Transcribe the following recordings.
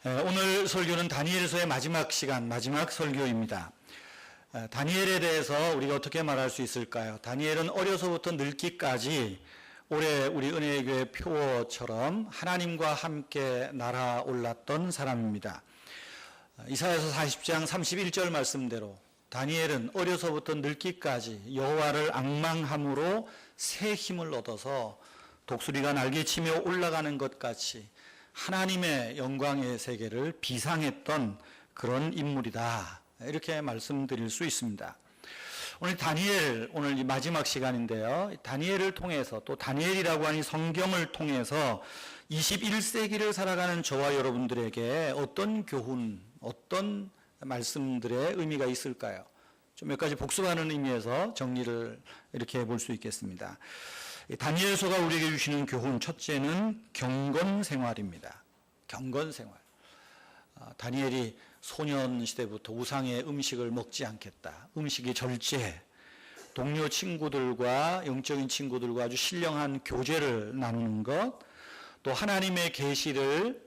오늘 설교는 다니엘서의 마지막 시간, 마지막 설교입니다. 다니엘에 대해서 우리가 어떻게 말할 수 있을까요? 다니엘은 어려서부터 늙기까지 올해 우리 은혜의 교회 표어처럼 하나님과 함께 날아올랐던 사람입니다. 이사야서 40장 31절 말씀대로 다니엘은 어려서부터 늙기까지 여호와를 앙망함으로 새 힘을 얻어서 독수리가 날개치며 올라가는 것 같이 하나님의 영광의 세계를 비상했던 그런 인물이다. 이렇게 말씀드릴 수 있습니다. 오늘 다니엘, 오늘 이 마지막 시간인데요. 다니엘을 통해서 또 다니엘이라고 하는 성경을 통해서 21세기를 살아가는 저와 여러분들에게 어떤 교훈, 어떤 말씀들의 의미가 있을까요? 좀 몇 가지 복습하는 의미에서 정리를 이렇게 해볼 수 있겠습니다. 다니엘서가 우리에게 주시는 교훈, 첫째는 경건 생활입니다. 경건 생활. 다니엘이 소년 시대부터 우상의 음식을 먹지 않겠다. 음식이 절제. 동료 친구들과 영적인 친구들과 아주 신령한 교제를 나누는 것. 또 하나님의 계시를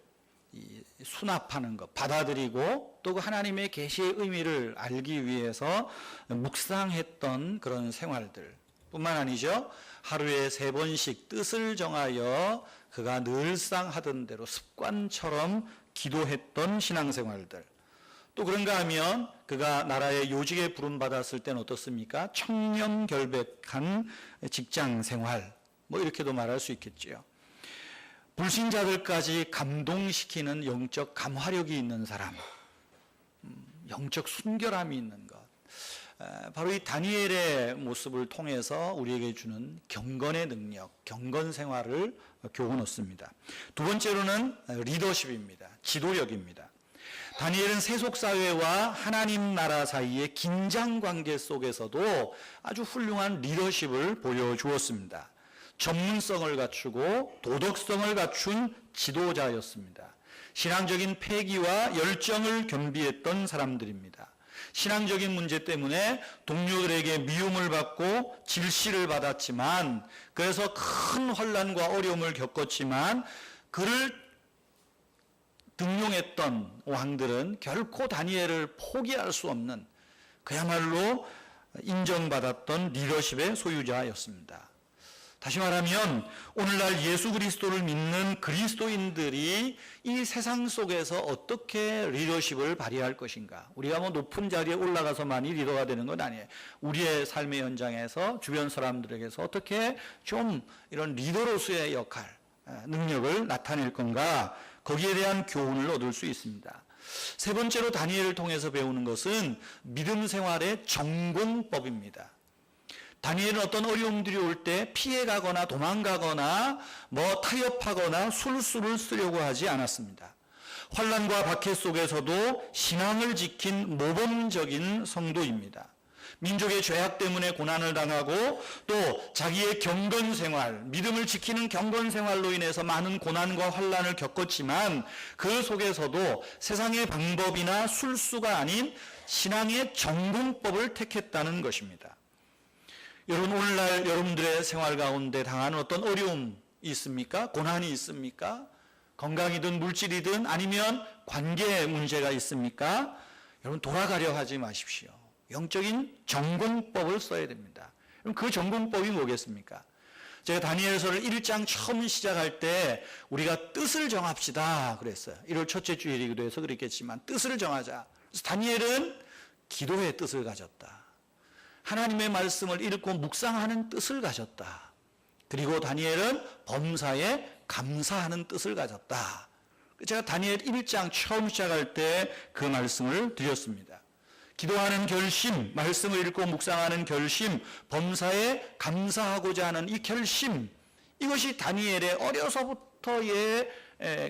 수납하는 것, 받아들이고 또 그 하나님의 계시의 의미를 알기 위해서 묵상했던 그런 생활들 뿐만 아니죠. 하루에 3번씩 뜻을 정하여 그가 늘상 하던 대로 습관처럼 기도했던 신앙생활들. 또 그런가 하면 그가 나라의 요직에 부름받았을 때는 어떻습니까? 청렴결백한 직장생활, 뭐 이렇게도 말할 수 있겠지요. 불신자들까지 감동시키는 영적 감화력이 있는 사람, 영적 순결함이 있는 것. 바로 이 다니엘의 모습을 통해서 우리에게 주는 경건의 능력, 경건 생활을 교훈 얻습니다. 두 번째로는 리더십입니다. 지도력입니다. 다니엘은 세속사회와 하나님 나라 사이의 긴장관계 속에서도 아주 훌륭한 리더십을 보여주었습니다. 전문성을 갖추고 도덕성을 갖춘 지도자였습니다. 신앙적인 패기와 열정을 겸비했던 사람들입니다. 신앙적인 문제 때문에 동료들에게 미움을 받고 질시를 받았지만, 그래서 큰 혼란과 어려움을 겪었지만 그를 등용했던 왕들은 결코 다니엘을 포기할 수 없는 그야말로 인정받았던 리더십의 소유자였습니다. 다시 말하면 오늘날 예수 그리스도를 믿는 그리스도인들이 이 세상 속에서 어떻게 리더십을 발휘할 것인가. 우리가 뭐 높은 자리에 올라가서만이 리더가 되는 건 아니에요. 우리의 삶의 현장에서 주변 사람들에게서 어떻게 좀 이런 리더로서의 역할, 능력을 나타낼 건가, 거기에 대한 교훈을 얻을 수 있습니다. 세 번째로 다니엘을 통해서 배우는 것은 믿음 생활의 전공법입니다. 다니엘은 어떤 어려움들이 올 때 피해가거나 도망가거나 타협하거나 술수를 쓰려고 하지 않았습니다. 환난과 박해 속에서도 신앙을 지킨 모범적인 성도입니다. 민족의 죄악 때문에 고난을 당하고 또 자기의 경건생활, 믿음을 지키는 경건생활로 인해서 많은 고난과 환난을 겪었지만 그 속에서도 세상의 방법이나 술수가 아닌 신앙의 전공법을 택했다는 것입니다. 여러분, 오늘날 여러분들의 생활 가운데 당하는 어떤 어려움이 있습니까? 고난이 있습니까? 건강이든 물질이든 아니면 관계 문제가 있습니까? 여러분, 돌아가려 하지 마십시오. 영적인 전공법을 써야 됩니다. 그럼 그 전공법이 뭐겠습니까? 제가 다니엘서를 1장 처음 시작할 때 우리가 뜻을 정합시다 그랬어요. 1월 첫째 주일이기도 해서 그랬겠지만 뜻을 정하자. 그래서 다니엘은 기도의 뜻을 가졌다. 하나님의 말씀을 읽고 묵상하는 뜻을 가졌다. 그리고 다니엘은 범사에 감사하는 뜻을 가졌다. 제가 다니엘 1장 처음 시작할 때 그 말씀을 드렸습니다. 기도하는 결심, 말씀을 읽고 묵상하는 결심, 범사에 감사하고자 하는 이 결심, 이것이 다니엘의 어려서부터의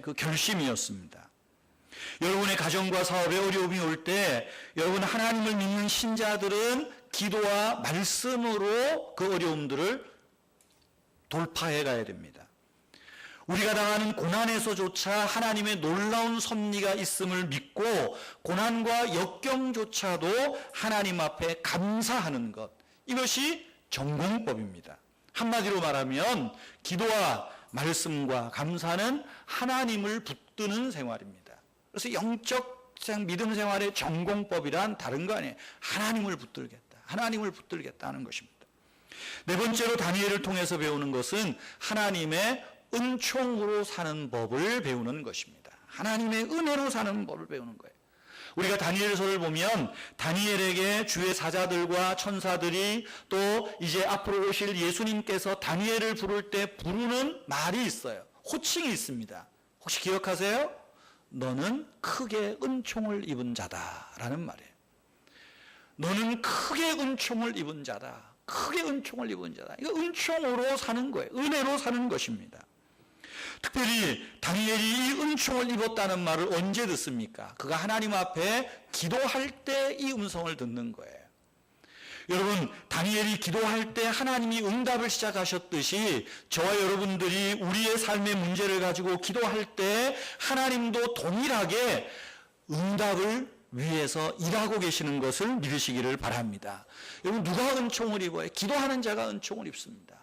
그 결심이었습니다. 여러분의 가정과 사업에 어려움이 올 때 여러분 하나님을 믿는 신자들은 기도와 말씀으로 그 어려움들을 돌파해 가야 됩니다. 우리가 당하는 고난에서조차 하나님의 놀라운 섭리가 있음을 믿고 고난과 역경조차도 하나님 앞에 감사하는 것, 이것이 전공법입니다. 한마디로 말하면 기도와 말씀과 감사는 하나님을 붙드는 생활입니다. 그래서 영적 믿음 생활의 전공법이란 다른 거 아니에요. 하나님을 붙들겠다. 하나님을 붙들겠다는 것입니다. 네 번째로 다니엘을 통해서 배우는 것은 하나님의 은총으로 사는 법을 배우는 것입니다. 하나님의 은혜로 사는 법을 배우는 거예요. 우리가 다니엘서를 보면 다니엘에게 주의 사자들과 천사들이 또 이제 앞으로 오실 예수님께서 다니엘을 부를 때 부르는 말이 있어요. 호칭이 있습니다. 혹시 기억하세요? 너는 크게 은총을 입은 자다라는 말이에요. 너는 크게 은총을 입은 자다. 크게 은총을 입은 자다. 이거 은총으로 사는 거예요. 은혜로 사는 것입니다. 특별히 다니엘이 이 은총을 입었다는 말을 언제 듣습니까? 그가 하나님 앞에 기도할 때 이 음성을 듣는 거예요. 여러분, 다니엘이 기도할 때 하나님이 응답을 시작하셨듯이 저와 여러분들이 우리의 삶의 문제를 가지고 기도할 때 하나님도 동일하게 응답을 위해서 일하고 계시는 것을 믿으시기를 바랍니다. 여러분, 누가 은총을 입어요? 기도하는 자가 은총을 입습니다.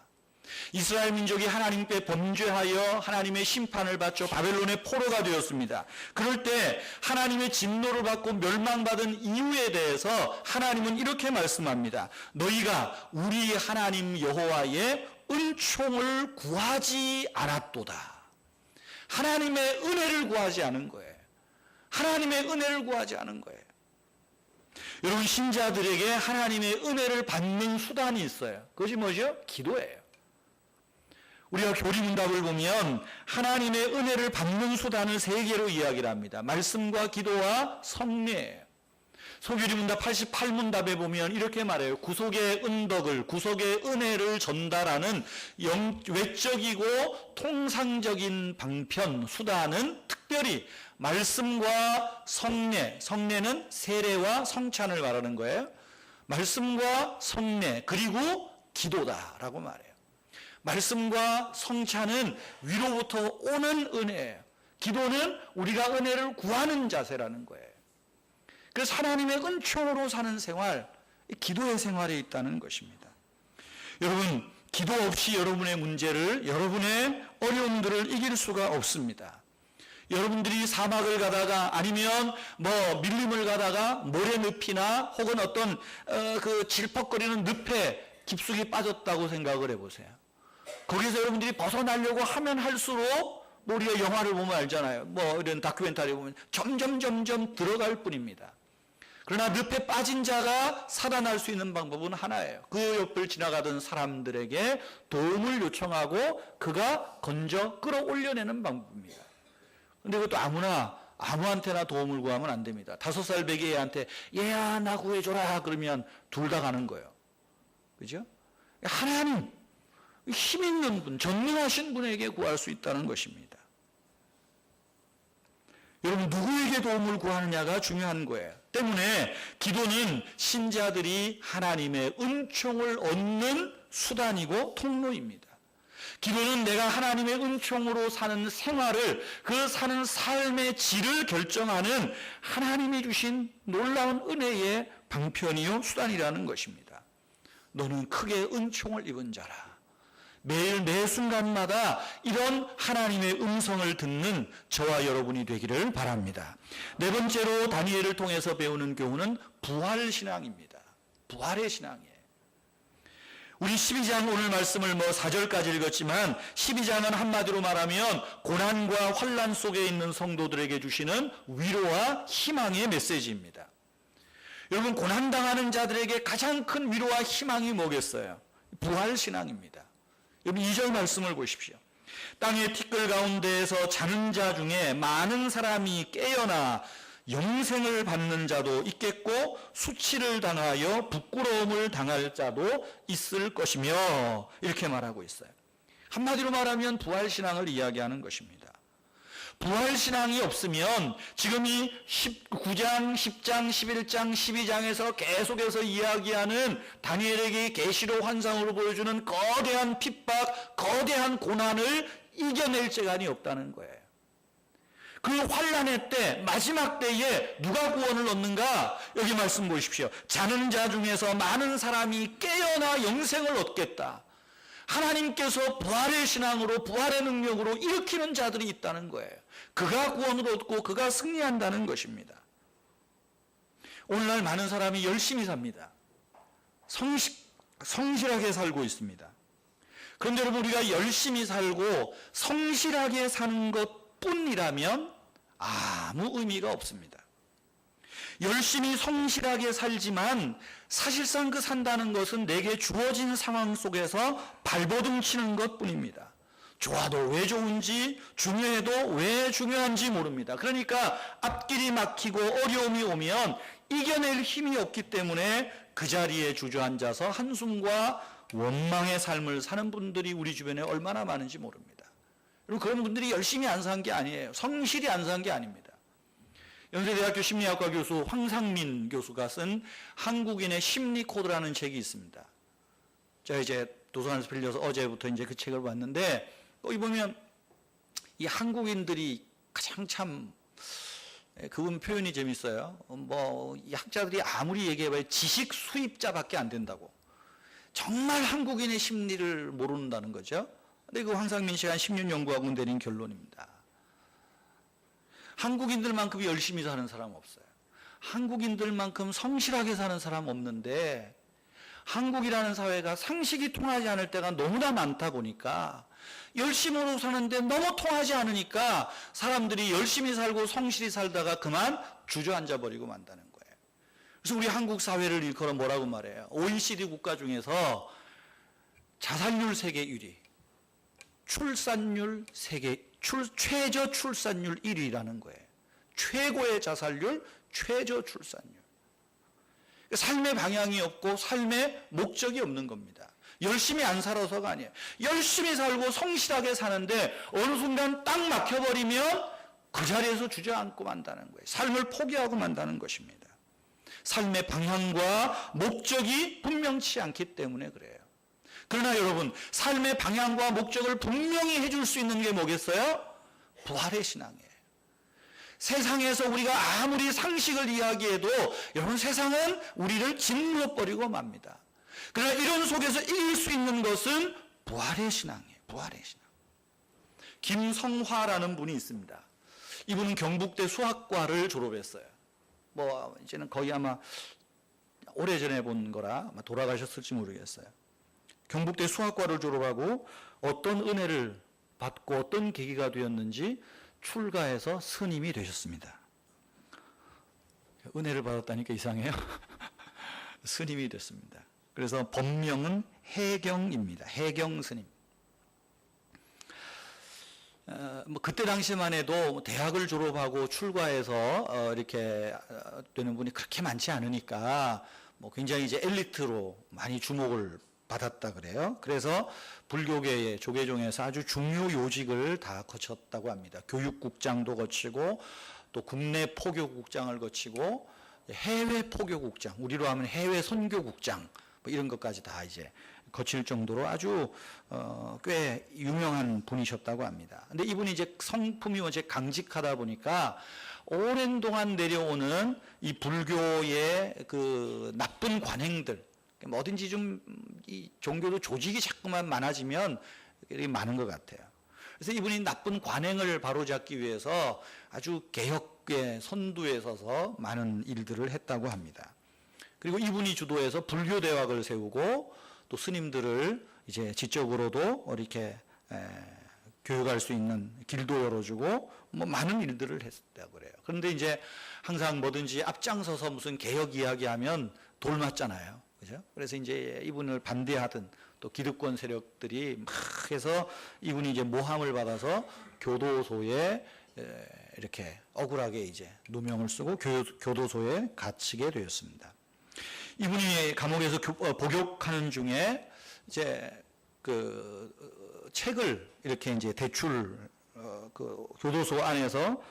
이스라엘 민족이 하나님께 범죄하여 하나님의 심판을 받죠. 바벨론의 포로가 되었습니다. 그럴 때 하나님의 진노를 받고 멸망받은 이유에 대해서 하나님은 이렇게 말씀합니다. 너희가 우리 하나님 여호와의 은총을 구하지 않았도다. 하나님의 은혜를 구하지 않은 거예요. 하나님의 은혜를 구하지 않은 거예요. 여러분, 신자들에게 하나님의 은혜를 받는 수단이 있어요. 그것이 뭐죠? 기도예요. 우리가 교리문답을 보면 하나님의 은혜를 받는 수단을 세 개로 이야기를 합니다. 말씀과 기도와 성례예요. 소교리문답 88문답에 보면 이렇게 말해요. 구속의 은덕을, 구속의 은혜를 전달하는 외적이고 통상적인 방편, 수단은 특별히 말씀과 성례, 성례는 세례와 성찬을 말하는 거예요. 말씀과 성례, 그리고 기도다라고 말해요. 말씀과 성찬은 위로부터 오는 은혜예요. 기도는 우리가 은혜를 구하는 자세라는 거예요. 그래서 하나님의 은총으로 사는 생활, 기도의 생활에 있다는 것입니다. 여러분, 기도 없이 여러분의 문제를, 여러분의 어려움들을 이길 수가 없습니다. 여러분들이 사막을 가다가 아니면 밀림을 가다가 모래늪이나 혹은 어떤 그 질퍽거리는 늪에 깊숙이 빠졌다고 생각을 해보세요. 거기서 여러분들이 벗어나려고 하면 할수록 우리가 영화를 보면 알잖아요. 이런 다큐멘터리 보면 점점 들어갈 뿐입니다. 그러나 늪에 빠진 자가 살아날 수 있는 방법은 하나예요. 그 옆을 지나가던 사람들에게 도움을 요청하고 그가 건져 끌어올려내는 방법입니다. 근데 그것도 아무한테나 도움을 구하면 안 됩니다. 5살 배기 애한테 얘야 나 구해줘라 그러면 둘 다 가는 거예요. 그죠? 하나님, 힘 있는 분, 전능하신 분에게 구할 수 있다는 것입니다. 여러분, 누구에게 도움을 구하느냐가 중요한 거예요. 때문에 기도는 신자들이 하나님의 은총을 얻는 수단이고 통로입니다. 기도는 내가 하나님의 은총으로 사는 생활을, 그 사는 삶의 질을 결정하는 하나님이 주신 놀라운 은혜의 방편이요 수단이라는 것입니다. 너는 크게 은총을 입은 자라. 매일 매 순간마다 이런 하나님의 음성을 듣는 저와 여러분이 되기를 바랍니다. 네 번째로 다니엘을 통해서 배우는 교훈은 부활신앙입니다. 부활의 신앙이에요. 우리 12장 오늘 말씀을 4절까지 읽었지만 12장은 한마디로 말하면 고난과 환난 속에 있는 성도들에게 주시는 위로와 희망의 메시지입니다. 여러분, 고난당하는 자들에게 가장 큰 위로와 희망이 뭐겠어요? 부활신앙입니다. 여러분, 2절 말씀을 보십시오. 땅의 티끌 가운데에서 자는 자 중에 많은 사람이 깨어나 영생을 받는 자도 있겠고 수치를 당하여 부끄러움을 당할 자도 있을 것이며, 이렇게 말하고 있어요. 한마디로 말하면 부활신앙을 이야기하는 것입니다. 부활신앙이 없으면 지금 이 9장, 10장, 11장, 12장에서 계속해서 이야기하는 다니엘에게 계시로 환상으로 보여주는 거대한 핍박, 거대한 고난을 이겨낼 재간이 없다는 거예요. 그 환난의 때, 마지막 때에 누가 구원을 얻는가? 여기 말씀 보십시오. 자는 자 중에서 많은 사람이 깨어나 영생을 얻겠다. 하나님께서 부활의 신앙으로 부활의 능력으로 일으키는 자들이 있다는 거예요. 그가 구원을 얻고 그가 승리한다는 것입니다. 오늘날 많은 사람이 열심히 삽니다. 성실하게 살고 있습니다. 그런데 여러분, 우리가 열심히 살고 성실하게 사는 것뿐이라면 아무 의미가 없습니다. 열심히 성실하게 살지만 사실상 그 산다는 것은 내게 주어진 상황 속에서 발버둥 치는 것뿐입니다. 좋아도 왜 좋은지, 중요해도 왜 중요한지 모릅니다. 그러니까 앞길이 막히고 어려움이 오면 이겨낼 힘이 없기 때문에 그 자리에 주저앉아서 한숨과 원망의 삶을 사는 분들이 우리 주변에 얼마나 많은지 모릅니다. 그리고 그런 분들이 열심히 안 산 게 아니에요. 성실히 안 산 게 아닙니다. 연세대학교 심리학과 교수 황상민 교수가 쓴 한국인의 심리 코드라는 책이 있습니다. 제가 이제 도서관에서 빌려서 어제부터 이제 그 책을 봤는데, 거기 보면 이 한국인들이 가장 참 그분 표현이 재밌어요. 이 학자들이 아무리 얘기해봐야 지식 수입자밖에 안 된다고. 정말 한국인의 심리를 모른다는 거죠. 근데 그 황상민 씨가 한 10년 연구하고 내린 결론입니다. 한국인들만큼 열심히 사는 사람 없어요. 한국인들만큼 성실하게 사는 사람 없는데, 한국이라는 사회가 상식이 통하지 않을 때가 너무나 많다 보니까 열심으로 사는데 너무 통하지 않으니까 사람들이 열심히 살고 성실히 살다가 그만 주저앉아 버리고 만다는 거예요. 그래서 우리 한국 사회를 일컬어 뭐라고 말해요? OECD 국가 중에서 자살률 세계 1위, 출산율 세계 최저 출산율 1위라는 거예요. 최고의 자살률, 최저 출산율. 삶의 방향이 없고 삶의 목적이 없는 겁니다. 열심히 안 살아서가 아니에요. 열심히 살고 성실하게 사는데 어느 순간 딱 막혀버리면 그 자리에서 주저앉고 만다는 거예요. 삶을 포기하고 만다는 것입니다. 삶의 방향과 목적이 분명치 않기 때문에 그래요. 그러나 여러분, 삶의 방향과 목적을 분명히 해줄 수 있는 게 뭐겠어요? 부활의 신앙이에요. 세상에서 우리가 아무리 상식을 이야기해도 여러분, 세상은 우리를 짓누어버리고 맙니다. 그러나 이런 속에서 이길 수 있는 것은 부활의 신앙이에요. 부활의 신앙. 김성화라는 분이 있습니다. 이분은 경북대 수학과를 졸업했어요. 이제는 거의 아마 오래전에 본 거라 아마 돌아가셨을지 모르겠어요. 경북대 수학과를 졸업하고 어떤 은혜를 받고 어떤 계기가 되었는지 출가해서 스님이 되셨습니다. 은혜를 받았다니까 이상해요. 스님이 됐습니다. 그래서 법명은 해경입니다. 해경 스님. 그때 당시만 해도 대학을 졸업하고 출가해서 이렇게 되는 분이 그렇게 많지 않으니까 굉장히 이제 엘리트로 많이 주목을 받았다 그래요. 그래서 불교계의 조계종에서 아주 중요 요직을 다 거쳤다고 합니다. 교육국장도 거치고 또 국내 포교국장을 거치고 해외 포교국장, 우리로 하면 해외 선교국장 이런 것까지 다 이제 거칠 정도로 아주 꽤 유명한 분이셨다고 합니다. 근데 이분이 이제 성품이 어제 강직하다 보니까 오랜 동안 내려오는 이 불교의 그 나쁜 관행들, 뭐든지 좀 이 종교도 조직이 자꾸만 많아지면 많은 것 같아요. 그래서 이분이 나쁜 관행을 바로잡기 위해서 아주 개혁의 선두에 서서 많은 일들을 했다고 합니다. 그리고 이분이 주도해서 불교 대학을 세우고 또 스님들을 이제 지적으로도 이렇게 교육할 수 있는 길도 열어주고 많은 일들을 했다고 그래요. 그런데 이제 항상 뭐든지 앞장서서 무슨 개혁 이야기하면 돌 맞잖아요. 그죠? 그래서 이제 이분을 반대하던 또 기득권 세력들이 막 해서 이분이 이제 모함을 받아서 교도소에 이렇게 억울하게 이제 누명을 쓰고 교도소에 갇히게 되었습니다. 이분이 감옥에서 복역하는 중에 이제 그 책을 이렇게 이제 대출 그 교도소 안에서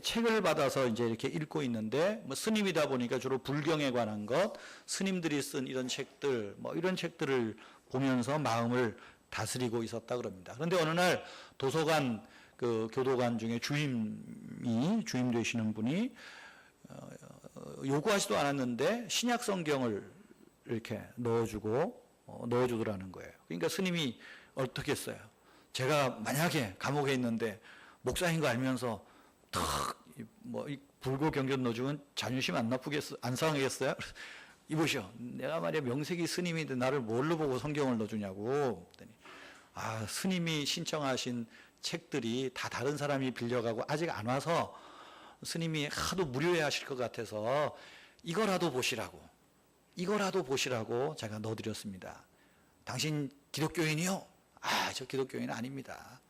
책을 받아서 이제 이렇게 읽고 있는데 스님이다 보니까 주로 불경에 관한 것, 스님들이 쓴 이런 책들 이런 책들을 보면서 마음을 다스리고 있었다 그럽니다. 그런데 어느 날 도서관 그 교도관 중에 주임 되시는 분이 요구하지도 않았는데 신약 성경을 이렇게 넣어주더라는 거예요. 그러니까 스님이 어떻게 했어요? 제가 만약에 감옥에 있는데 목사인 거 알면서 이 불고 경전 넣어주면 자존심 안 나쁘겠어? 안 상하겠어요? 이보시오. 내가 말이야 명색이 스님인데 나를 뭘로 보고 성경을 넣어주냐고. 그랬더니 스님이 신청하신 책들이 다 다른 사람이 빌려가고 아직 안 와서 스님이 하도 무료해 하실 것 같아서 이거라도 보시라고 제가 넣어드렸습니다. 당신 기독교인이요? 저 기독교인 아닙니다.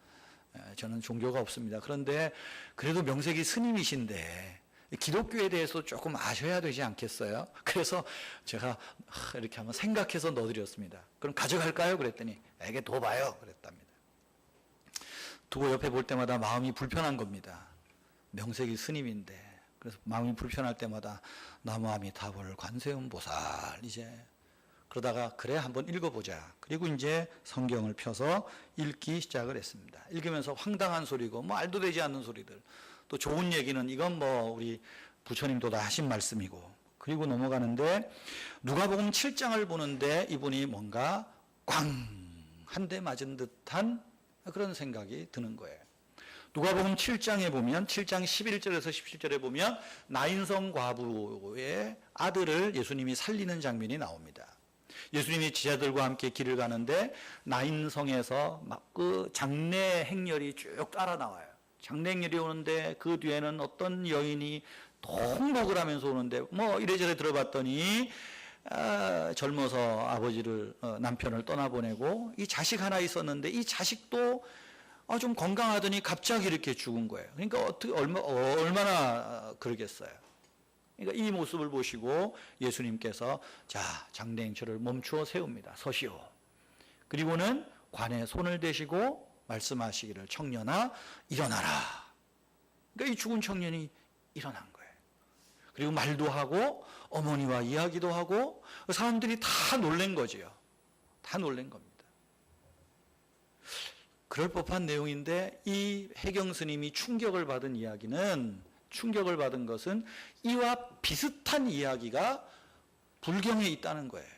저는 종교가 없습니다. 그런데 그래도 명색이 스님이신데 기독교에 대해서 조금 아셔야 되지 않겠어요? 그래서 제가 이렇게 한번 생각해서 넣어드렸습니다. 그럼 가져갈까요? 그랬더니 에게 둬봐요 그랬답니다. 두고 옆에 볼 때마다 마음이 불편한 겁니다. 명색이 스님인데. 그래서 마음이 불편할 때마다 나무아미타불 관세음보살 이제 그러다가 그래 한번 읽어보자. 그리고 이제 성경을 펴서 읽기 시작을 했습니다. 읽으면서 황당한 소리고 말도 되지 않는 소리들, 또 좋은 얘기는 이건 우리 부처님도 다 하신 말씀이고, 그리고 넘어가는데 누가복음 7장을 보는데 이분이 뭔가 꽝 한 대 맞은 듯한 그런 생각이 드는 거예요. 누가복음 7장에 보면 7장 11절에서 17절에 보면 나인성 과부의 아들을 예수님이 살리는 장면이 나옵니다. 예수님이 제자들과 함께 길을 가는데 나인성에서 막 그 장례 행렬이 쭉 따라 나와요. 장례 행렬이 오는데 그 뒤에는 어떤 여인이 통곡을 하면서 오는데 이래저래 들어봤더니 젊어서 아버지를 남편을 떠나보내고 이 자식 하나 있었는데 이 자식도 좀 건강하더니 갑자기 이렇게 죽은 거예요. 그러니까 어떻게 얼마나 그러겠어요. 그러니까 이 모습을 보시고 예수님께서 자 장례 행처를 멈추어 세웁니다. 서시오. 그리고는 관에 손을 대시고 말씀하시기를 청년아 일어나라. 그러니까 이 죽은 청년이 일어난 거예요. 그리고 말도 하고 어머니와 이야기도 하고 사람들이 다 놀란 거지요. 다 놀란 겁니다. 그럴 법한 내용인데 이 해경 스님이 충격을 받은 것은 이와 비슷한 이야기가 불경에 있다는 거예요.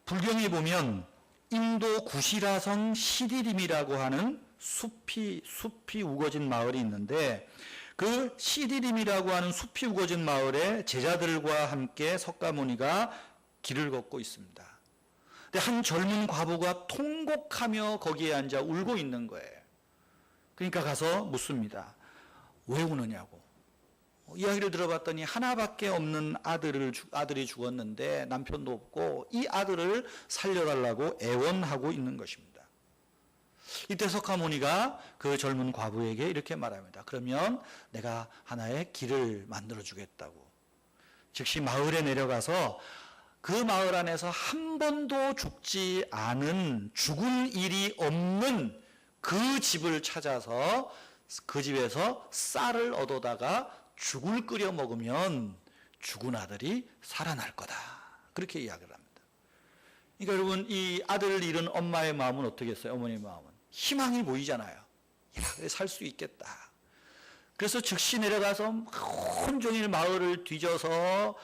불경에 보면 인도 구시라성 시디림이라고 하는 숲이 우거진 마을이 있는데 그 시디림이라고 하는 숲이 우거진 마을에 제자들과 함께 석가모니가 길을 걷고 있습니다. 근데 한 젊은 과부가 통곡하며 거기에 앉아 울고 있는 거예요. 그러니까 가서 묻습니다. 왜 우느냐고. 이야기를 들어봤더니 하나밖에 없는 아들이 죽었는데 남편도 없고 이 아들을 살려달라고 애원하고 있는 것입니다. 이때 석가모니가 그 젊은 과부에게 이렇게 말합니다. 그러면 내가 하나의 길을 만들어 주겠다고. 즉시 마을에 내려가서 그 마을 안에서 한 번도 죽지 않은 죽은 일이 없는 그 집을 찾아서 그 집에서 쌀을 얻어다가 죽을 끓여 먹으면 죽은 아들이 살아날 거다. 그렇게 이야기를 합니다. 그러니까 여러분 이 아들을 잃은 엄마의 마음은 어떻겠어요? 어머니의 마음은 희망이 보이잖아요. 살 수 있겠다. 그래서 즉시 내려가서 온종일 마을을 뒤져서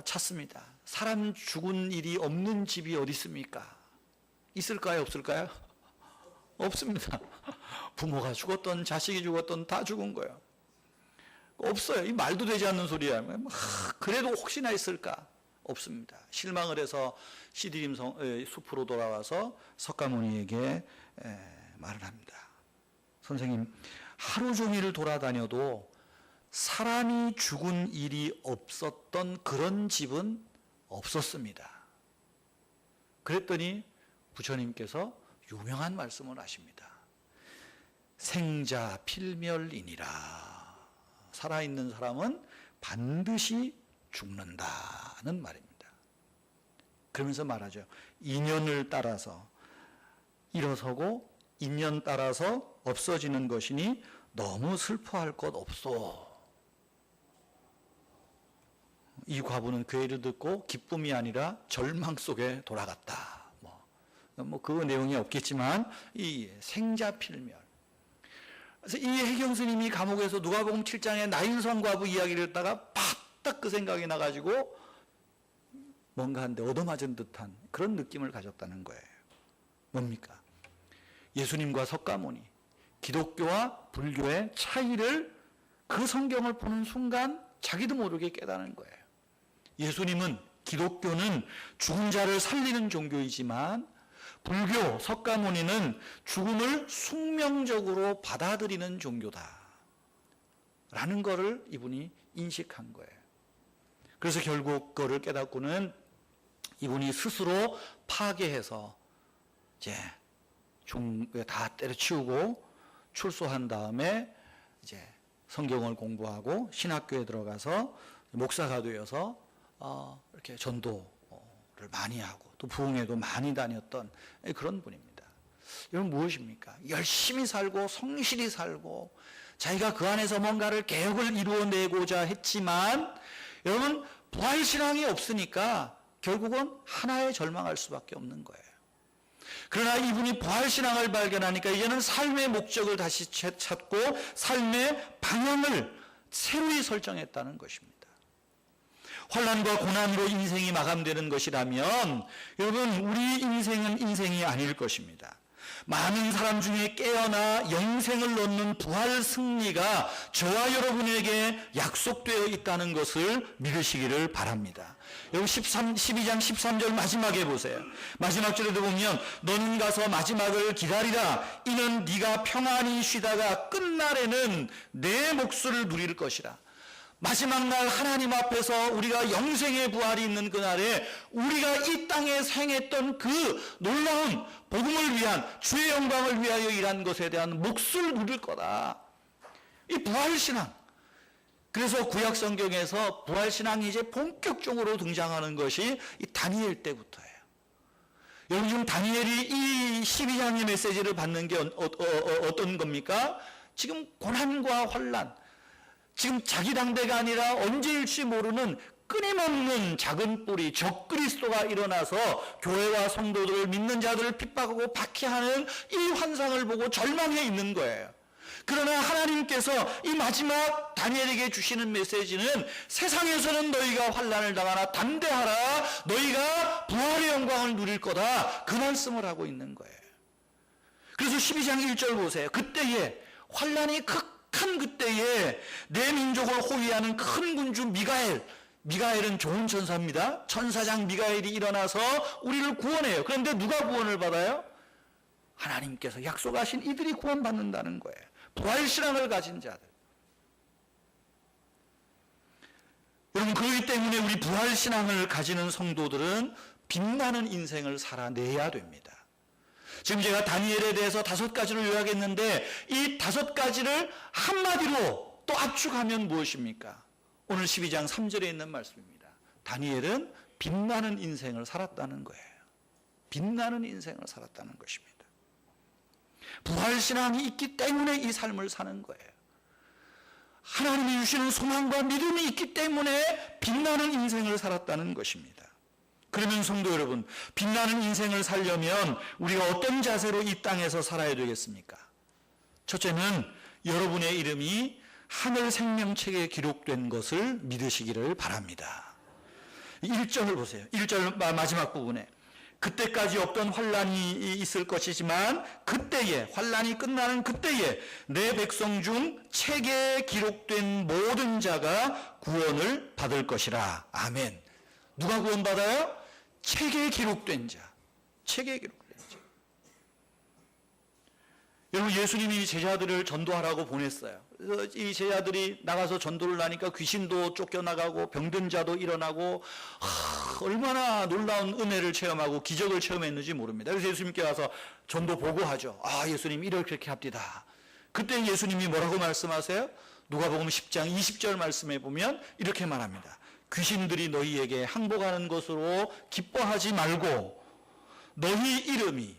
찾습니다. 사람 죽은 일이 없는 집이 어디 있습니까? 있을까요? 없을까요? 없습니다. 부모가 죽었던 자식이 죽었던 다 죽은 거예요. 없어요. 이 말도 되지 않는 소리야. 그래도 혹시나 있을까? 없습니다. 실망을 해서 시디림 숲으로 돌아와서 석가모니에게 말을 합니다. 선생님, 하루 종일 돌아다녀도 사람이 죽은 일이 없었던 그런 집은 없었습니다. 그랬더니 부처님께서 유명한 말씀을 하십니다. 생자 필멸이니라. 살아있는 사람은 반드시 죽는다는 말입니다. 그러면서 말하죠. 인연을 따라서 일어서고 인연 따라서 없어지는 것이니 너무 슬퍼할 것 없소. 이 과부는 그 얘기를 듣고 기쁨이 아니라 절망 속에 돌아갔다. 그 내용이 없겠지만 이 생자 필멸. 그래서 이 해경 스님이 감옥에서 누가복음 7장에 나인성 과부 이야기를 했다가 팍딱 그 생각이 나가지고 뭔가 한데 얻어맞은 듯한 그런 느낌을 가졌다는 거예요. 뭡니까? 예수님과 석가모니, 기독교와 불교의 차이를 그 성경을 보는 순간 자기도 모르게 깨닫는 거예요. 예수님은, 기독교는 죽은 자를 살리는 종교이지만 불교, 석가모니는 죽음을 숙명적으로 받아들이는 종교다 라는 것을 이분이 인식한 거예요. 그래서 결국 그거를 깨닫고는 이분이 스스로 파괴해서 이제 다 때려치우고 출소한 다음에 이제 성경을 공부하고 신학교에 들어가서 목사가 되어서 이렇게 전도를 많이 하고 또 부흥회도 많이 다녔던 그런 분입니다. 이건 무엇입니까? 열심히 살고 성실히 살고 자기가 그 안에서 뭔가를 개혁을 이루어내고자 했지만 여러분 부활신앙이 없으니까 결국은 하나에 절망할 수밖에 없는 거예요. 그러나 이분이 부활신앙을 발견하니까 이제는 삶의 목적을 다시 찾고 삶의 방향을 새로이 설정했다는 것입니다. 환난과 고난으로 인생이 마감되는 것이라면 여러분 우리 인생은 인생이 아닐 것입니다. 많은 사람 중에 깨어나 영생을 얻는 부활 승리가 저와 여러분에게 약속되어 있다는 것을 믿으시기를 바랍니다. 여기 12장 13절 마지막에 보세요. 마지막 절에도 보면 너는 가서 마지막을 기다리라. 이는 네가 평안히 쉬다가 끝날에는 내 몫을 누릴 것이라. 마지막 날 하나님 앞에서 우리가 영생의 부활이 있는 그날에 우리가 이 땅에 행했던 그 놀라운 복음을 위한 주의 영광을 위하여 일한 것에 대한 몫을 누릴 거다. 이 부활신앙. 그래서 구약 성경에서 부활신앙이 이제 본격적으로 등장하는 것이 이 다니엘 때부터예요. 여러분 지금 다니엘이 이 12장의 메시지를 받는 게 어떤 겁니까? 지금 고난과 환난, 지금 자기 당대가 아니라 언제일지 모르는 끊임없는 작은 뿌리 적그리스도가 일어나서 교회와 성도들을 믿는 자들을 핍박하고 박해하는 이 환상을 보고 절망해 있는 거예요. 그러나 하나님께서 이 마지막 다니엘에게 주시는 메시지는 세상에서는 너희가 환난을 당하나 담대하라. 너희가 부활의 영광을 누릴 거다. 그 말씀을 하고 있는 거예요. 그래서 12장 1절 보세요. 그때에 환난이 극한 그때에 내 민족을 호위하는 큰 군주 미가엘은 좋은 천사입니다. 천사장 미가엘이 일어나서 우리를 구원해요. 그런데 누가 구원을 받아요? 하나님께서 약속하신 이들이 구원받는다는 거예요. 부활신앙을 가진 자들. 여러분 그렇기 때문에 우리 부활신앙을 가지는 성도들은 빛나는 인생을 살아내야 됩니다. 지금 제가 다니엘에 대해서 5가지를 요약했는데 이 5가지를 한마디로 또 압축하면 무엇입니까? 오늘 12장 3절에 있는 말씀입니다. 다니엘은 빛나는 인생을 살았다는 거예요. 빛나는 인생을 살았다는 것입니다. 부활신앙이 있기 때문에 이 삶을 사는 거예요. 하나님이 주시는 소망과 믿음이 있기 때문에 빛나는 인생을 살았다는 것입니다. 그러면 성도 여러분, 빛나는 인생을 살려면 우리가 어떤 자세로 이 땅에서 살아야 되겠습니까? 첫째는 여러분의 이름이 하늘 생명책에 기록된 것을 믿으시기를 바랍니다. 1절을 보세요. 1절 마지막 부분에 그때까지 없던 환난이 있을 것이지만 그때에 환난이 끝나는 그때에 내 백성 중 책에 기록된 모든 자가 구원을 받을 것이라. 아멘. 누가 구원받아요? 책에 기록된 자. 책에 기록된 자. 여러분 예수님이 제자들을 전도하라고 보냈어요. 그래서 이 제자들이 나가서 전도를 하니까 귀신도 쫓겨나가고 병든 자도 일어나고 얼마나 놀라운 은혜를 체험하고 기적을 체험했는지 모릅니다. 그래서 예수님께 와서 전도 보고하죠. 예수님 이렇게 합디다. 그때 예수님이 뭐라고 말씀하세요? 누가복음 10장 20절 말씀에 보면 이렇게 말합니다. 귀신들이 너희에게 항복하는 것으로 기뻐하지 말고 너희 이름이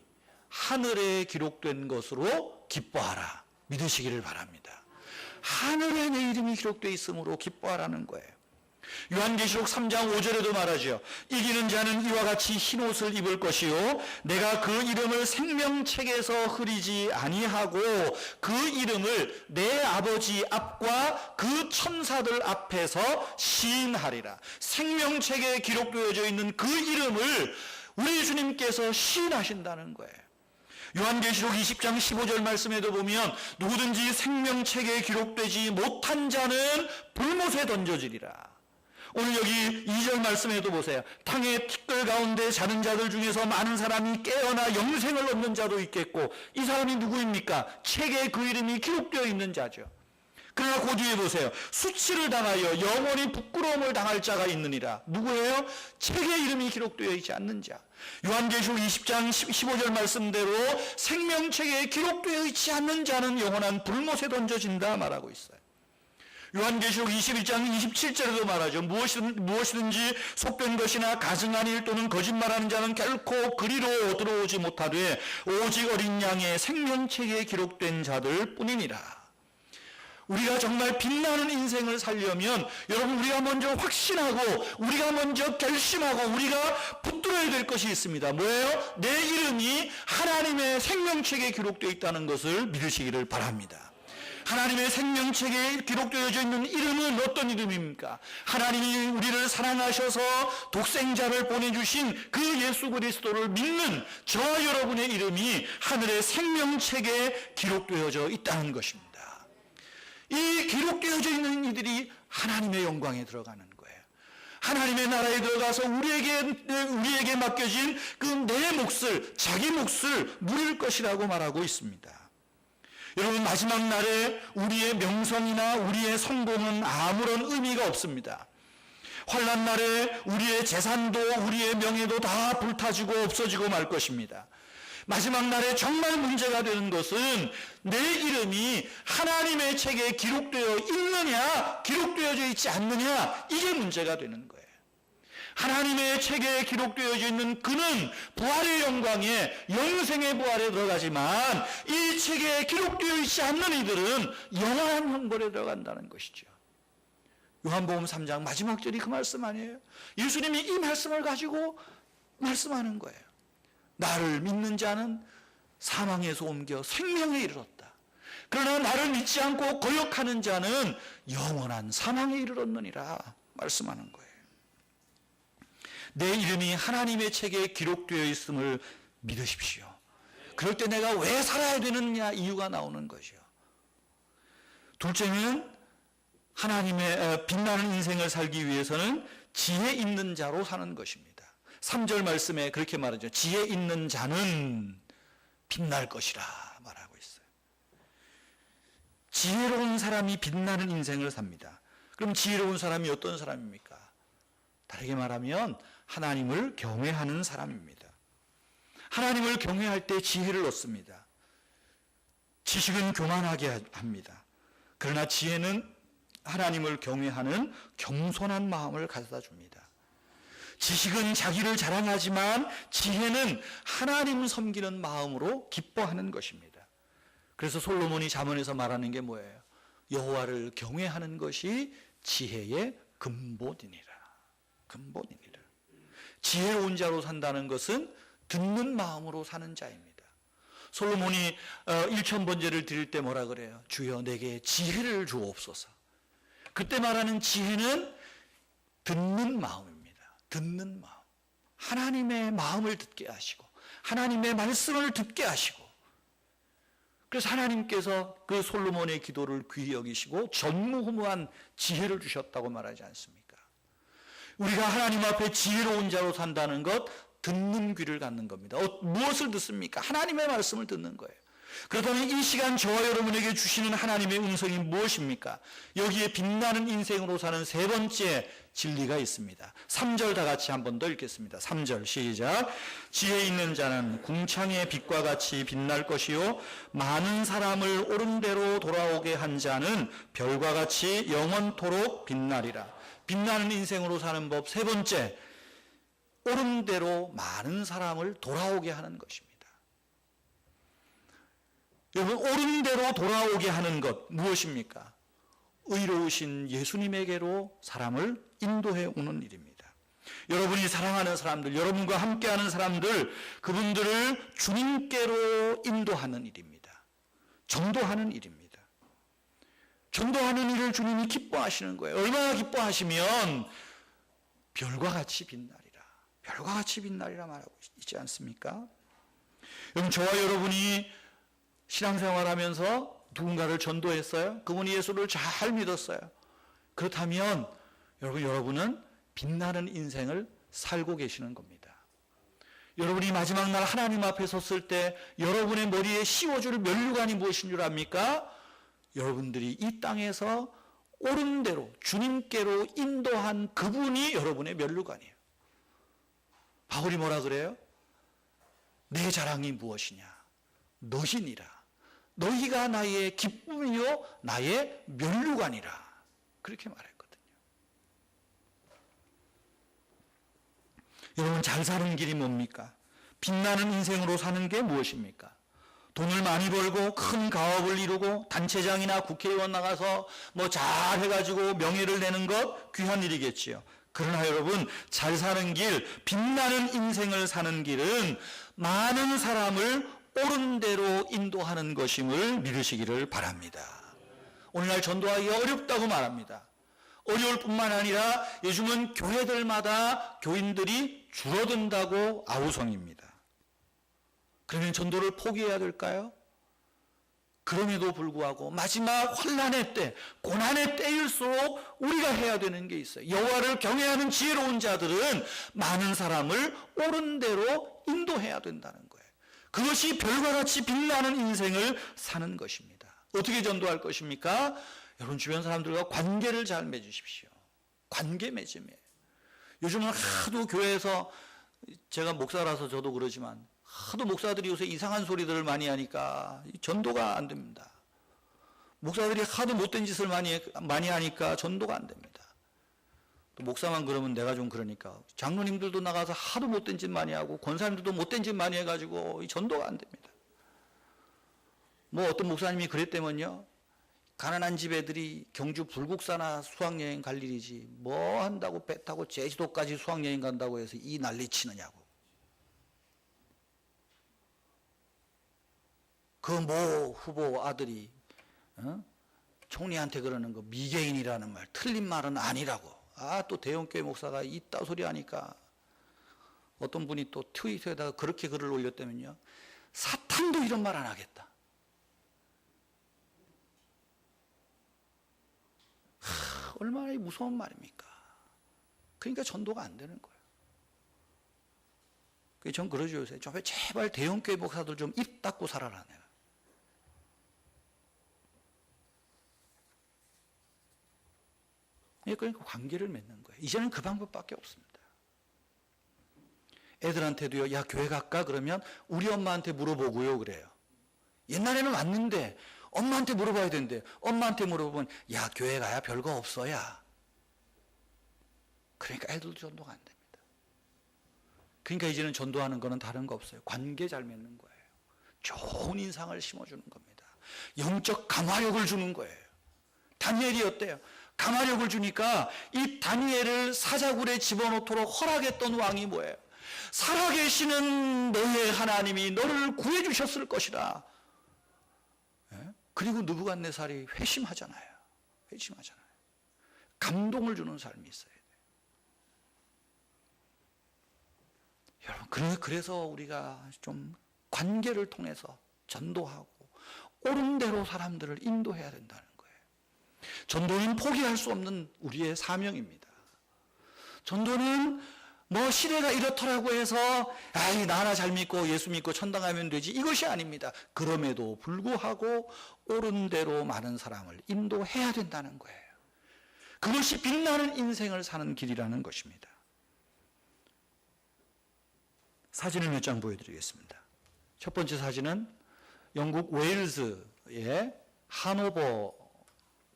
하늘에 기록된 것으로 기뻐하라. 믿으시기를 바랍니다. 하늘에 내 이름이 기록되어 있으므로 기뻐하라는 거예요. 요한계시록 3장 5절에도 말하죠. 이기는 자는 이와 같이 흰옷을 입을 것이요 내가 그 이름을 생명책에서 흐리지 아니하고 그 이름을 내 아버지 앞과 그 천사들 앞에서 시인하리라. 생명책에 기록되어져 있는 그 이름을 우리 주님께서 시인하신다는 거예요. 요한계시록 20장 15절 말씀에도 보면 누구든지 생명책에 기록되지 못한 자는 불못에 던져지리라. 오늘 여기 2절 말씀에도 보세요. 탕의 티끌 가운데 자는 자들 중에서 많은 사람이 깨어나 영생을 얻는 자도 있겠고, 이 사람이 누구입니까? 책에 그 이름이 기록되어 있는 자죠. 그러나 그 뒤에 보세요. 수치를 당하여 영원히 부끄러움을 당할 자가 있느니라. 누구예요? 책에 이름이 기록되어 있지 않는 자. 요한계시록 20장 15절 말씀대로 생명책에 기록되어 있지 않는 자는 영원한 불못에 던져진다 말하고 있어요. 요한계시록 21장 27절에도 말하죠. 무엇이든지 속된 것이나 가증한 일 또는 거짓말하는 자는 결코 그리로 들어오지 못하되 오직 어린 양의 생명책에 기록된 자들 뿐이니라. 우리가 정말 빛나는 인생을 살려면 여러분, 우리가 먼저 확신하고 우리가 먼저 결심하고 우리가 붙들어야 될 것이 있습니다. 뭐예요? 내 이름이 하나님의 생명책에 기록되어 있다는 것을 믿으시기를 바랍니다. 하나님의 생명책에 기록되어져 있는 이름은 어떤 이름입니까? 하나님이 우리를 사랑하셔서 독생자를 보내주신 그 예수 그리스도를 믿는 저와 여러분의 이름이 하늘의 생명책에 기록되어져 있다는 것입니다. 이 기록되어져 있는 이들이 하나님의 영광에 들어가는 거예요. 하나님의 나라에 들어가서 우리에게 맡겨진 그 내 몫을, 자기 몫을 누릴 것이라고 말하고 있습니다. 여러분, 마지막 날에 우리의 명성이나 우리의 성공은 아무런 의미가 없습니다. 환난 날에 우리의 재산도 우리의 명예도 다 불타지고 없어지고 말 것입니다. 마지막 날에 정말 문제가 되는 것은 내 이름이 하나님의 책에 기록되어 있느냐, 기록되어져 있지 않느냐, 이게 문제가 되는 거예요. 하나님의 책에 기록되어져 있는 그는 부활의 영광에, 영생의 부활에 들어가지만 이 책에 기록되어 있지 않는 이들은 영원한 형벌에 들어간다는 것이죠. 요한복음 3장 마지막 절이 그 말씀 아니에요? 예수님이 이 말씀을 가지고 말씀하는 거예요. 나를 믿는 자는 사망에서 옮겨 생명에 이르렀다. 그러나 나를 믿지 않고 거역하는 자는 영원한 사망에 이르렀느니라 말씀하는 거예요. 내 이름이 하나님의 책에 기록되어 있음을 믿으십시오. 그럴 때 내가 왜 살아야 되느냐 이유가 나오는 거죠. 둘째는 하나님의 빛나는 인생을 살기 위해서는 지혜 있는 자로 사는 것입니다. 3절 말씀에 그렇게 말하죠. 지혜 있는 자는 빛날 것이라 말하고 있어요. 지혜로운 사람이 빛나는 인생을 삽니다. 그럼 지혜로운 사람이 어떤 사람입니까? 다르게 말하면 하나님을 경외하는 사람입니다. 하나님을 경외할 때 지혜를 얻습니다. 지식은 교만하게 합니다. 그러나 지혜는 하나님을 경외하는 겸손한 마음을 가져다 줍니다. 지식은 자기를 자랑하지만 지혜는 하나님 섬기는 마음으로 기뻐하는 것입니다. 그래서 솔로몬이 잠언에서 말하는 게 뭐예요? 여호와를 경외하는 것이 지혜의 근본이니라. 근본이니라. 지혜로운 자로 산다는 것은 듣는 마음으로 사는 자입니다. 솔로몬이 1000번제를 드릴 때 뭐라 그래요? 주여 내게 지혜를 주옵소서. 그때 말하는 지혜는 듣는 마음입니다. 듣는 마음. 하나님의 마음을 듣게 하시고 하나님의 말씀을 듣게 하시고, 그래서 하나님께서 그 솔로몬의 기도를 귀히 여기시고 전무후무한 지혜를 주셨다고 말하지 않습니까? 우리가 하나님 앞에 지혜로운 자로 산다는 것, 듣는 귀를 갖는 겁니다. 무엇을 듣습니까? 하나님의 말씀을 듣는 거예요. 그렇다면 이 시간 저와 여러분에게 주시는 하나님의 음성이 무엇입니까? 여기에 빛나는 인생으로 사는 세 번째 진리가 있습니다. 3절 다 같이 한 번 더 읽겠습니다. 3절 시작. 지혜 있는 자는 궁창의 빛과 같이 빛날 것이요 많은 사람을 옳은 대로 돌아오게 한 자는 별과 같이 영원토록 빛나리라. 빛나는 인생으로 사는 법 세 번째, 옳은 대로 많은 사람을 돌아오게 하는 것입니다. 여러분, 옳은 대로 돌아오게 하는 것 무엇입니까? 의로우신 예수님에게로 사람을 인도해 오는 일입니다. 여러분이 사랑하는 사람들, 여러분과 함께하는 사람들, 그분들을 주님께로 인도하는 일입니다. 전도하는 일입니다. 전도하는 일을 주님이 기뻐하시는 거예요. 얼마나 기뻐하시면 별과 같이 빛나리라. 별과 같이 빛나리라 말하고 있지 않습니까? 여러분, 저와 여러분이 신앙생활하면서 누군가를 전도했어요. 그분이 예수를 잘 믿었어요. 그렇다면 여러분은 빛나는 인생을 살고 계시는 겁니다. 여러분이 마지막 날 하나님 앞에 섰을 때 여러분의 머리에 씌워줄 면류관이 무엇인 줄 압니까? 여러분들이 이 땅에서 옳은 대로 주님께로 인도한 그분이 여러분의 면류관이에요. 바울이 뭐라 그래요? 내 자랑이 무엇이냐? 너희니라. 너희가 나의 기쁨이요 나의 면류관이라. 그렇게 말했거든요. 여러분, 잘 사는 길이 뭡니까? 빛나는 인생으로 사는 게 무엇입니까? 돈을 많이 벌고 큰 가업을 이루고 단체장이나 국회의원 나가서 뭐 잘 해가지고 명예를 내는 것 귀한 일이겠지요. 그러나 여러분, 잘 사는 길, 빛나는 인생을 사는 길은 많은 사람을 옳은 대로 인도하는 것임을 믿으시기를 바랍니다. 오늘날 전도하기 어렵다고 말합니다. 어려울 뿐만 아니라 요즘은 교회들마다 교인들이 줄어든다고 아우성입니다. 그러면 전도를 포기해야 될까요? 그럼에도 불구하고 마지막 환난의 때, 고난의 때일수록 우리가 해야 되는 게 있어요. 여호와를 경외하는 지혜로운 자들은 많은 사람을 옳은 대로 인도해야 된다는 거예요. 그것이 별과 같이 빛나는 인생을 사는 것입니다. 어떻게 전도할 것입니까? 여러분, 주변 사람들과 관계를 잘 맺으십시오. 관계 맺음이에요. 요즘은 하도 교회에서, 제가 목사라서 저도 그러지만 하도 목사들이 요새 이상한 소리들을 많이 하니까 전도가 안 됩니다. 목사들이 하도 못된 짓을 많이 하니까 전도가 안 됩니다. 또 목사만 그러면 내가 좀 그러니까 장로님들도 나가서 하도 못된 짓 많이 하고 권사님들도 못된 짓 많이 해가지고 전도가 안 됩니다. 뭐 어떤 목사님이 그랬다면요, 가난한 집 애들이 경주 불국사나 수학여행 갈 일이지 뭐 한다고 배 타고 제주도까지 수학여행 간다고 해서 이 난리 치느냐고. 그 모 후보 아들이 총리한테 그러는 거 미개인이라는 말, 틀린 말은 아니라고. 또 대형교회 목사가 이따 소리 하니까 어떤 분이 또 트위터에다가 그렇게 글을 올렸다면요, 사탄도 이런 말 안 하겠다. 얼마나 무서운 말입니까? 그러니까 전도가 안 되는 거예요. 전 그러죠, 요새. 제발 대형교회 목사들 좀 입 닫고 살아라. 내가. 그러니까 관계를 맺는 거예요. 이제는 그 방법밖에 없습니다. 애들한테도요, 야, 교회 갈까? 그러면 우리 엄마한테 물어보고요, 그래요. 옛날에는 왔는데 엄마한테 물어봐야 되는데, 엄마한테 물어보면 야, 교회 가야 별거 없어야. 그러니까 애들도 전도가 안 됩니다. 그러니까 이제는 전도하는 거는 다른 거 없어요. 관계 잘 맺는 거예요. 좋은 인상을 심어주는 겁니다. 영적 감화력을 주는 거예요. 다니엘이 어때요? 감화력을 주니까 이 다니엘을 사자굴에 집어넣도록 허락했던 왕이 뭐예요? 살아계시는 너의 하나님이 너를 구해주셨을 것이라. 그리고 느부갓네살이 회심하잖아요. 감동을 주는 삶이 있어야 돼요. 여러분, 그래서 우리가 좀 관계를 통해서 전도하고 옳은 대로 사람들을 인도해야 된다는 거예요. 전도는 포기할 수 없는 우리의 사명입니다. 전도는 뭐 시대가 이렇더라고 해서 나 하나 잘 믿고 예수 믿고 천당 가면 되지, 이것이 아닙니다. 그럼에도 불구하고 옳은 대로 많은 사람을 인도해야 된다는 거예요. 그것이 빛나는 인생을 사는 길이라는 것입니다. 사진을 몇 장 보여드리겠습니다. 첫 번째 사진은 영국 웨일즈의 하노버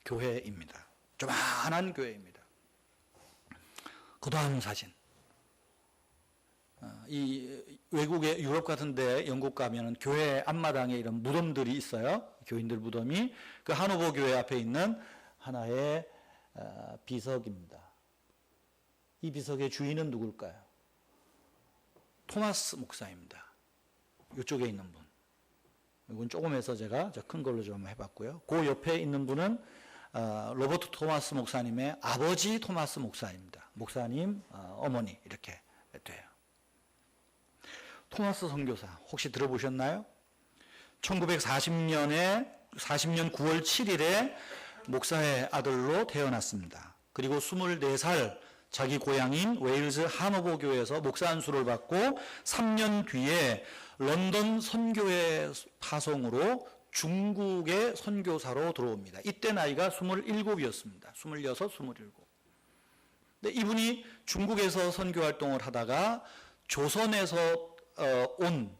교회입니다. 조만한 교회입니다. 그 다음 사진. 이 외국의 유럽 같은데 영국 가면은 교회 앞마당에 이런 무덤들이 있어요. 교인들 무덤이. 그 하노버 교회 앞에 있는 하나의 비석입니다. 이 비석의 주인은 누굴까요? 토마스 목사입니다. 이쪽에 있는 분. 이건 조금 해서 제가 큰 걸로 좀 해봤고요. 그 옆에 있는 분은 로버트 토마스 목사님의 아버지 토마스 목사입니다. 목사님, 어머니 이렇게 돼요. 토마스 선교사 혹시 들어보셨나요? 1940년 9월 7일에 목사의 아들로 태어났습니다. 그리고 24살 자기 고향인 웨일즈 하노버 교회에서 목사 안수를 받고 3년 뒤에 런던 선교회 파송으로 중국의 선교사로 들어옵니다. 이때 나이가 27이었습니다. 26, 27. 근데 이분이 중국에서 선교 활동을 하다가 조선에서 온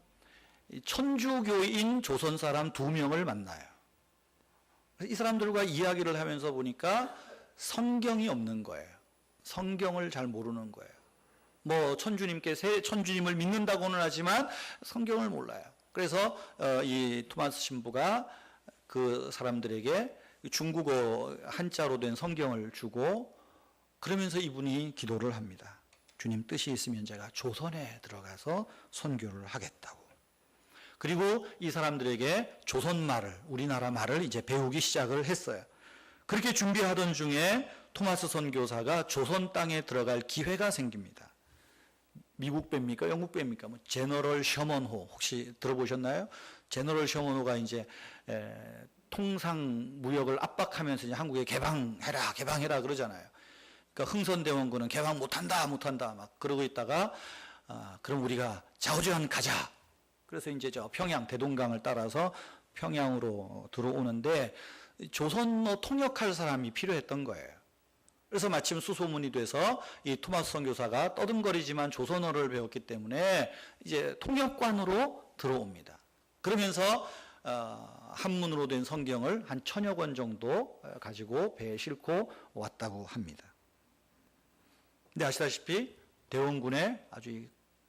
천주교인 조선 사람 2명을 만나요. 이 사람들과 이야기를 하면서 보니까 성경이 없는 거예요. 성경을 잘 모르는 거예요. 뭐 천주님을 믿는다고는 하지만 성경을 몰라요. 그래서 이 토마스 신부가 그 사람들에게 중국어 한자로 된 성경을 주고 그러면서 이분이 기도를 합니다. 주님 뜻이 있으면 제가 조선에 들어가서 선교를 하겠다고. 그리고 이 사람들에게 조선 말을, 우리나라 말을 이제 배우기 시작을 했어요. 그렇게 준비하던 중에 토마스 선교사가 조선 땅에 들어갈 기회가 생깁니다. 미국 배입니까? 영국 배입니까? 뭐 제너럴 셔먼호 혹시 들어보셨나요? 제너럴 셔먼호가 이제 통상 무역을 압박하면서 이제 한국에 개방해라 그러잖아요. 그러니까 흥선대원군은 개방 못한다 막 그러고 있다가 그럼 우리가 자우지간 가자. 그래서 이제 저 평양 대동강을 따라서 평양으로 들어오는데 조선어 통역할 사람이 필요했던 거예요. 그래서 마침 수소문이 돼서 이 토마스 선교사가 떠듬거리지만 조선어를 배웠기 때문에 이제 통역관으로 들어옵니다. 그러면서 한문으로 된 성경을 한 1000여 권 정도 가지고 배에 싣고 왔다고 합니다. 근데 아시다시피 대원군의 아주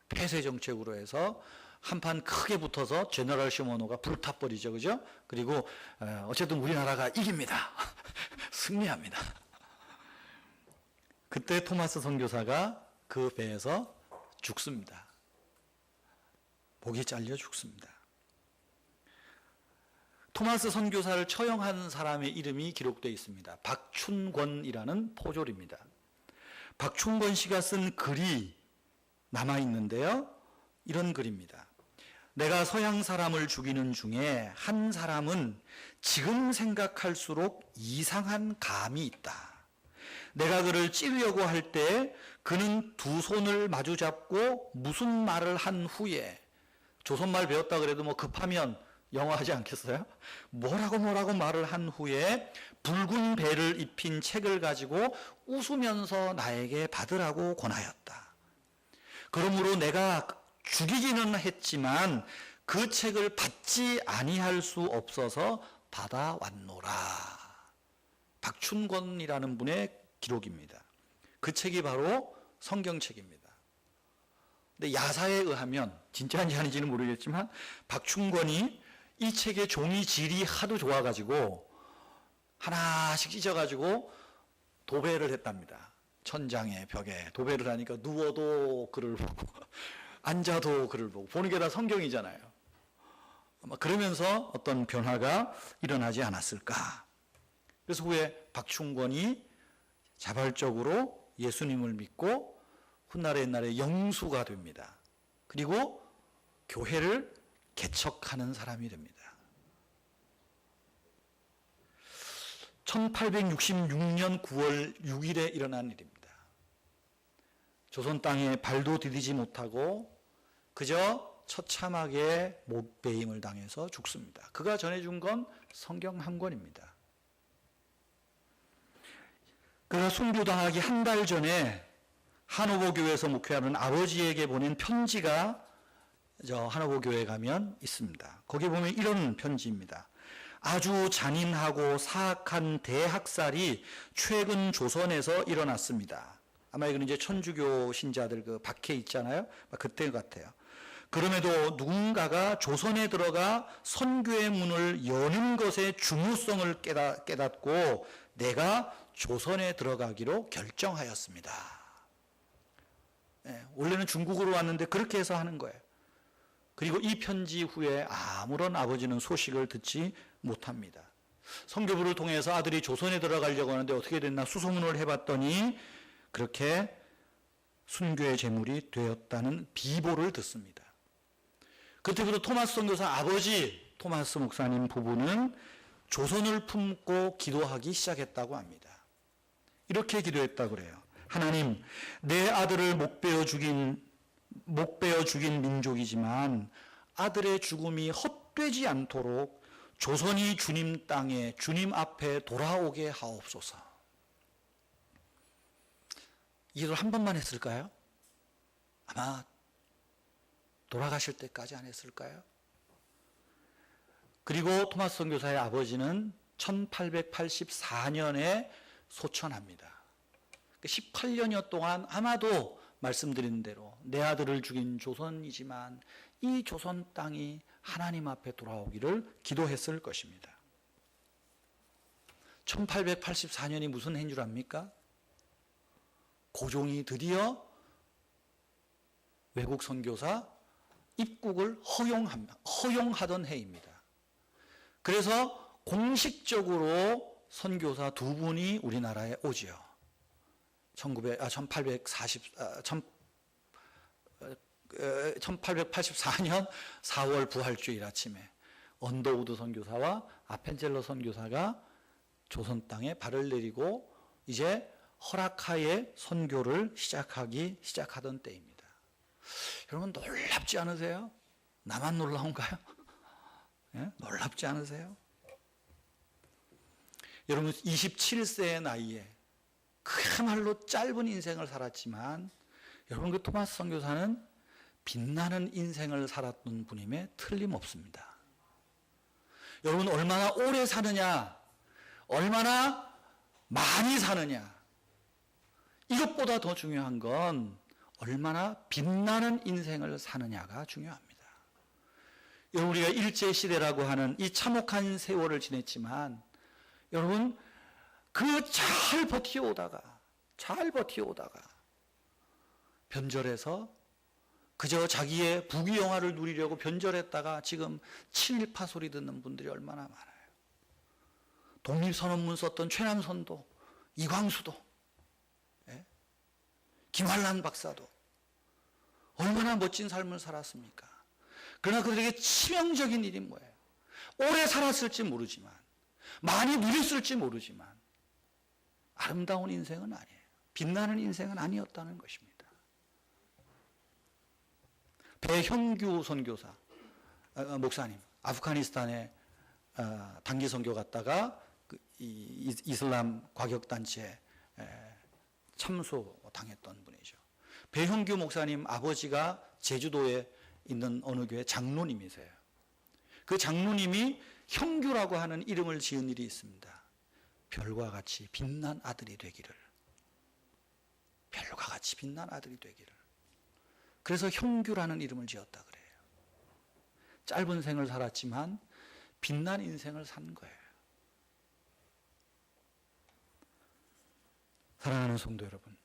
폐쇄 정책으로 해서 한판 크게 붙어서 제너럴 셔먼호가 불타버리죠, 그죠? 그리고 어쨌든 우리나라가 이깁니다. 승리합니다. 그때 토마스 선교사가 그 배에서 죽습니다. 목이 잘려 죽습니다. 토마스 선교사를 처형한 사람의 이름이 기록되어 있습니다. 박춘권이라는 포졸입니다. 박춘권 씨가 쓴 글이 남아있는데요. 이런 글입니다. 내가 서양 사람을 죽이는 중에 한 사람은 지금 생각할수록 이상한 감이 있다. 내가 그를 찌르려고 할 때 그는 두 손을 마주 잡고 무슨 말을 한 후에, 조선말 배웠다 그래도 뭐 급하면 영어 하지 않겠어요? 뭐라고 말을 한 후에 붉은 베를 입힌 책을 가지고 웃으면서 나에게 받으라고 권하였다. 그러므로 내가 죽이기는 했지만 그 책을 받지 아니할 수 없어서 받아왔노라. 박춘권이라는 분의 기록입니다. 그 책이 바로 성경책입니다. 근데 야사에 의하면 진짜인지 아닌지는 모르겠지만 박춘권이 이 책의 종이 질이 하도 좋아가지고 하나씩 찢어가지고 도배를 했답니다. 천장에 벽에 도배를 하니까 누워도 글을 보고 앉아도 글을 보고 보는 게 다 성경이잖아요. 아마 그러면서 어떤 변화가 일어나지 않았을까. 그래서 후에 박충권이 자발적으로 예수님을 믿고 훗날의 옛날에 영수가 됩니다. 그리고 교회를 개척하는 사람이 됩니다. 1866년 9월 6일에 일어난 일입니다. 조선 땅에 발도 디디지 못하고 그저 처참하게 목베임을 당해서 죽습니다. 그가 전해준 건 성경 한 권입니다. 그가 순교당하기 한 달 전에 하노버 교회에서 목회하는 아버지에게 보낸 편지가 저 하노버 교회에 가면 있습니다. 거기 보면 이런 편지입니다. 아주 잔인하고 사악한 대학살이 최근 조선에서 일어났습니다. 아마 이건 이제 천주교 신자들 그 박해 있잖아요. 그때 같아요. 그럼에도 누군가가 조선에 들어가 선교의 문을 여는 것의 중요성을 깨닫고 내가 조선에 들어가기로 결정하였습니다. 원래는 중국으로 왔는데 그렇게 해서 하는 거예요. 그리고 이 편지 후에 아무런 아버지는 소식을 듣지 못합니다. 선교부를 통해서 아들이 조선에 들어가려고 하는데 어떻게 됐나 수소문을 해봤더니 그렇게 순교의 제물이 되었다는 비보를 듣습니다. 그때부터 토마스 선교사 아버지 토마스 목사님 부부는 조선을 품고 기도하기 시작했다고 합니다. 이렇게 기도했다고 그래요. 하나님, 내 아들을 목베어 죽인 민족이지만 아들의 죽음이 헛되지 않도록 조선이 주님 땅에 주님 앞에 돌아오게 하옵소서. 이 기도를 한 번만 했을까요? 아마 돌아가실 때까지 안 했을까요? 그리고 토마스 선교사의 아버지는 1884년에 소천합니다. 18년여 동안 아마도 말씀드린 대로 내 아들을 죽인 조선이지만 이 조선 땅이 하나님 앞에 돌아오기를 기도했을 것입니다. 1884년이 무슨 해인 줄 압니까? 고종이 외국 선교사 입국을 허용하던 해입니다. 그래서 공식적으로 선교사 두 분이 우리나라에 오지요. 1884년 4월 부활주일 아침에 언더우드 선교사와 아펜젤러 선교사가 조선 땅에 발을 내리고 이제 허락하에 선교를 시작하던 때입니다. 여러분 놀랍지 않으세요? 나만 놀라운가요? 예? 놀랍지 않으세요? 여러분 27세의 나이에 그야말로 짧은 인생을 살았지만 여러분 그 토마스 선교사는 빛나는 인생을 살았던 분임에 틀림없습니다. 여러분 얼마나 오래 사느냐, 얼마나 많이 사느냐, 이것보다 더 중요한 건 얼마나 빛나는 인생을 사느냐가 중요합니다. 여러분 우리가 일제시대라고 하는 이 참혹한 세월을 지냈지만 여러분 그 잘 버티오다가 변절해서 그저 자기의 부귀영화를 누리려고 변절했다가 지금 친일파 소리 듣는 분들이 얼마나 많아요. 독립선언문 썼던 최남선도, 이광수도, 김환란 박사도 얼마나 멋진 삶을 살았습니까? 그러나 그들에게 치명적인 일이 뭐예요? 오래 살았을지 모르지만, 많이 누렸을지 모르지만 아름다운 인생은 아니에요. 빛나는 인생은 아니었다는 것입니다. 배형규 선교사, 목사님, 아프가니스탄에 단기 선교 갔다가 이슬람 과격단체에 참소당했던 분이죠. 배형규 목사님 아버지가 제주도에 있는 어느 교회 장로님이세요. 그 장로님이 형규라고 하는 이름을 지은 일이 있습니다. 별과 같이 빛난 아들이 되기를. 별과 같이 빛난 아들이 되기를. 그래서 형규라는 이름을 지었다 그래요. 짧은 생을 살았지만 빛난 인생을 산 거예요. 사랑하는 성도 여러분,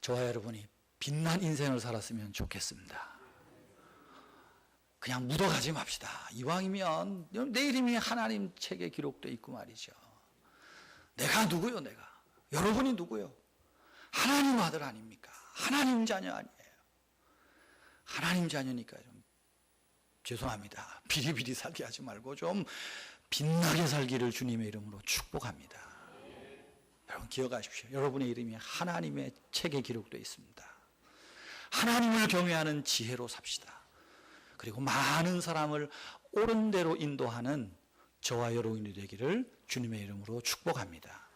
저와 여러분이 빛난 인생을 살았으면 좋겠습니다. 그냥 묻어가지 맙시다. 이왕이면 내 이름이 하나님 책에 기록되어 있고 말이죠. 내가 누구요? 내가. 여러분이 누구요? 하나님 아들 아닙니까? 하나님 자녀 아니에요. 하나님 자녀니까 좀 죄송합니다. 비리비리 살게 하지 말고 좀 빛나게 살기를 주님의 이름으로 축복합니다. 여러분 기억하십시오. 여러분의 이름이 하나님의 책에 기록되어 있습니다. 하나님을 경외하는 지혜로 삽시다. 그리고 많은 사람을 옳은 대로 인도하는 저와 여러분이 되기를 주님의 이름으로 축복합니다.